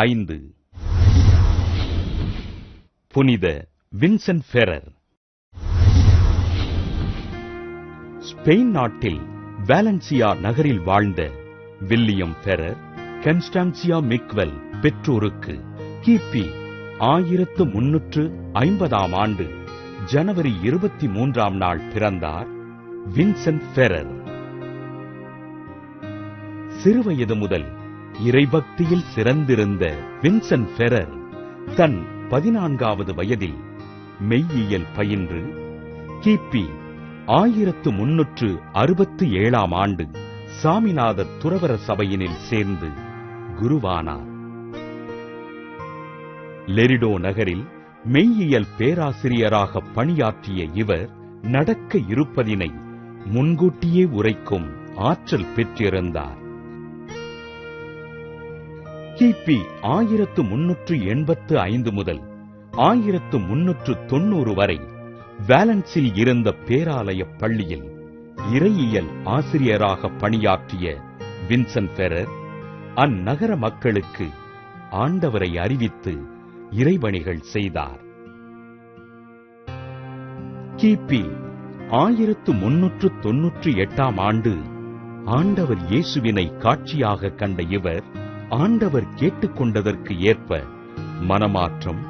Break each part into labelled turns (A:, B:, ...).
A: 5. புனித Vincent Ferrer. Spain நாட்டில் Valentia நகரில் வாழ்ந்த வில்லியம் ஃபெரர் கான்ஸ்டான்சியா மிக்வெல் பெற்றோருக்கு கிபி 1350 ஆண்டு ஜனவரி 23 பிறந்தார் வின்சென்ட் ஃபெரர். சிறுவயது முதல் இறைபக்தியில் சிறந்திருந்த வின்சென்ட் ஃபெரர் தன் 14வது வயதில் மெய்யியல் பயின்று கிபி 1367 ஆண்டு சாமிநாத துறவற சபையினில் சேர்ந்து குருவானார். லெரிடோ நகரில் மெய்யியல் பேராசிரியராக பணியாற்றிய இவர் நடக்க இருப்பதினை முன்கூட்டியே உரைக்கும் ஆற்றல் பெற்றிருந்தார். கிபி 1385 முதல் 1390 வரை வாலன்ஸில் இருந்த பேராலய பள்ளியில் இறையியல் ஆசிரியராக பணியாற்றிய வின்சென்ட் ஃபெரர் அந்நகர மக்களுக்கு ஆண்டவரை அறிவித்து இறைபணிகள் செய்தார். கிபி 1398 ஆண்டு ஆண்டவர் இயேசுவினை காட்சியாக கண்ட இவர் ஆண்டவர் கேட்டுக்கொண்டதற்கு ஏற்ப மனமாற்றம்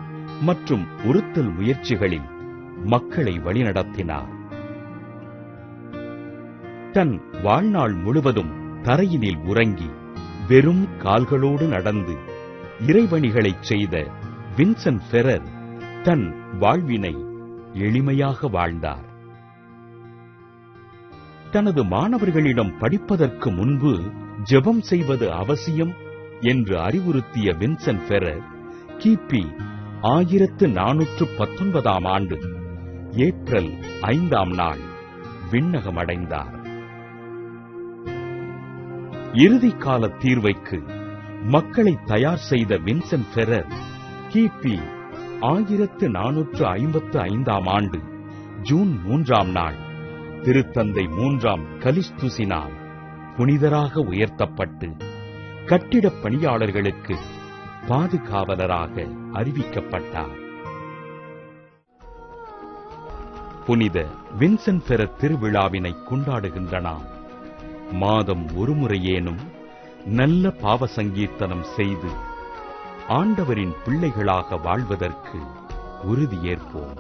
A: மற்றும் உறுத்தல் முயற்சிகளில் மக்களை வழிநடத்தினார். தன் வாழ்நாள் முழுவதும் தரையினில் உறங்கி வெறும் கால்களோடு நடந்து இறைபணிகளைச் செய்த வின்சென்ட் ஃபெரர் தன் வாழ்வினை எளிமையாக வாழ்ந்தார். தனது மாணவர்களிடம் படிப்பதற்கு முன்பு ஜெபம் செய்வது அவசியம் என்று அறிவுறுத்திய வின்சென்ட் ஃபெரர் கிபி 1419 ஆண்டு ஏப்ரல் 5 விண்ணகமடைந்தார். இறுதிக்கால தீர்வைக்கு மக்களை தயார் செய்த வின்சென்ட் ஃபெரர் கிபி 1455 ஆண்டு ஜூன் 3 திருத்தந்தை 3 கலிஸ்துசினால் புனிதராக உயர்த்தப்பட்டு கட்டிடப் பணியாளர்களுக்கு பாதுகாவலராக அறிவிக்கப்பட்டார். புனித வின்சென்ட் ஃபெரர் திருவிழாவினை கொண்டாடுகின்ற நாம் மாதம் ஒருமுறையேனும் நல்ல பாவ சங்கீர்த்தனம் செய்து ஆண்டவரின் பிள்ளைகளாக வாழ்வதற்கு உறுதியேற்போம்.